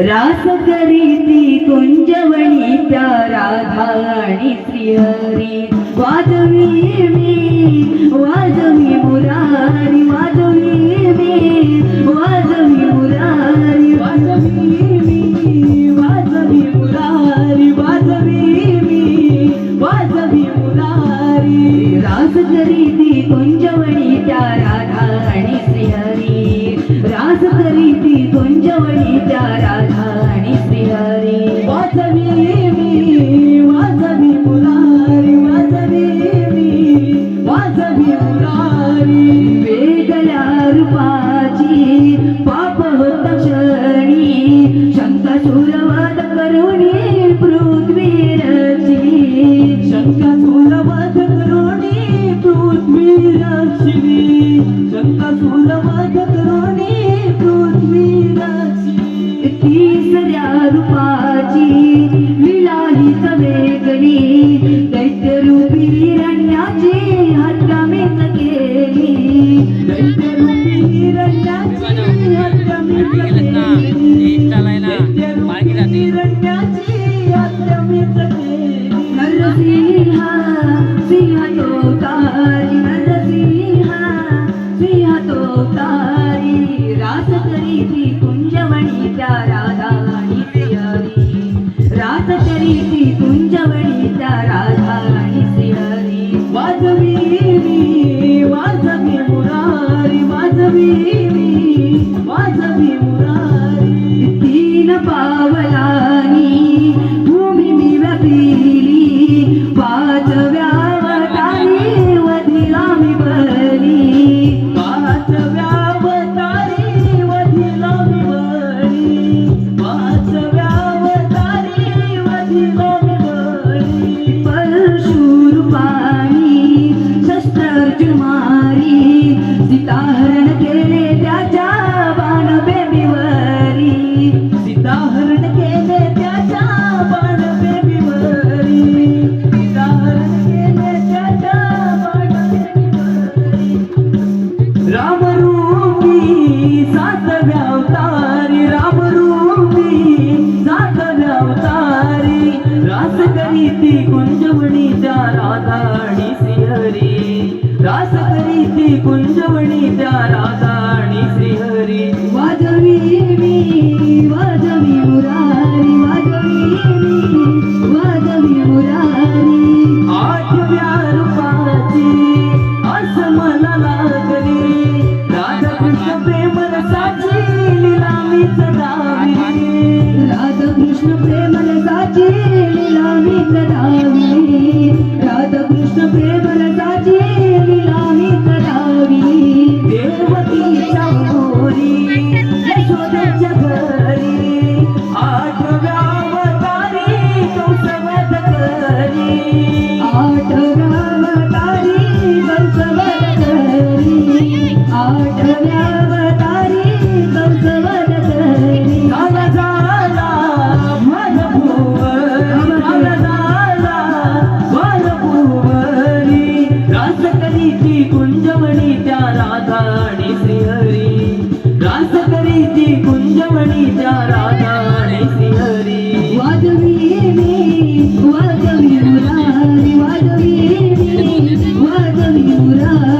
रास करीती कुंजवणी त्या राधा आणि श्रीहरी वाजवी मी वाजवी मुरारी वाजवी मी वाजवी मुरारी वाजवी मी वाजवी मुरारी वाजवी मी वाजवी मुरारी रास करीती कुंजवणी त्या राधा आणि श्रीहरी रास करीती कुंजवणी त्या राधा आणि श्रीहरी वाजवी मी वाजवी मुरारी वाजवी मी वाजवी मुरारी वेगळ्या रूपाची पाप होत क्षणी शंका सुरवध करुणी पृथ्वी रचली शंका सुरवध करुणी पृथ्वी रचली शंका सुरवध करुणी पृथ्वी रचली तिसऱ्या रूपाची विलाहित वेगळी दैत्यरूपी हिरण्याची हत्यामीच केली दैत्यरूपी हिरण्याची हत्यामीच केली दैत्यरूपी हिरण्याची हत्यामीच केली नरसिंहा सिंह तो तारी नरसिंहा सिंह तो तारी रास करीती कुंजवणी त्या राधा आणि श्रीहरी रास करीती कुंजवणी त्या राधा आणि श्रीहरी वाजवी मी वाजवी मुरारी वाजवी मी वाजवी मुरारी तीन पावलांनी भूमी मी व्यापिली पाचव्या अवतारी वधिला मी बली पाचव्या अवतारी वधिला मी बली पाचव्या अवतारी वधिला मी बली परशुरूपानी शस्त्रार्जुन मारी सीताहरण केले त्याच्या बाण बेबीवरी सीताहरण केले त्याच्या बाण बेबीवरी सीताहरण केले त्याच्या बाण बेबीवरी रामरूपी सातव्या अवतारी रामरूपी सातव्या अवतारी रास करीती कुंजवणी त्या राधा आणि श्रीहरी रास करीती कुंजवणी त्या राधा आणि श्रीहरी वाजवी मी वाजवी मुरारी वाजवी मी वाजवी मुरारी आठव्या रूपाची अस मला लागली राधाकृष्ण प्रेम रसाची लीला मी सदावी राधाकृष्ण प्रेम रसाची लीला मी सदावी राधाकृष्ण प्रेम रसाची लीला मी सदावी देवकीच्या मोरी यशोदेच्या घरी आठव्या अवतारी कंसवध करी आठव्या अवतारी कंसवध करी आठव्या अवतारी कंसवध करी झाला झाला रास करीती कुंजवणी त्या राधा आणि श्रीहरी रास करीती कुंजवणी त्या राधा आणि श्रीहरी वाजवी मी वाजवी मुरारी वाजवी मी वाजवी मुरारी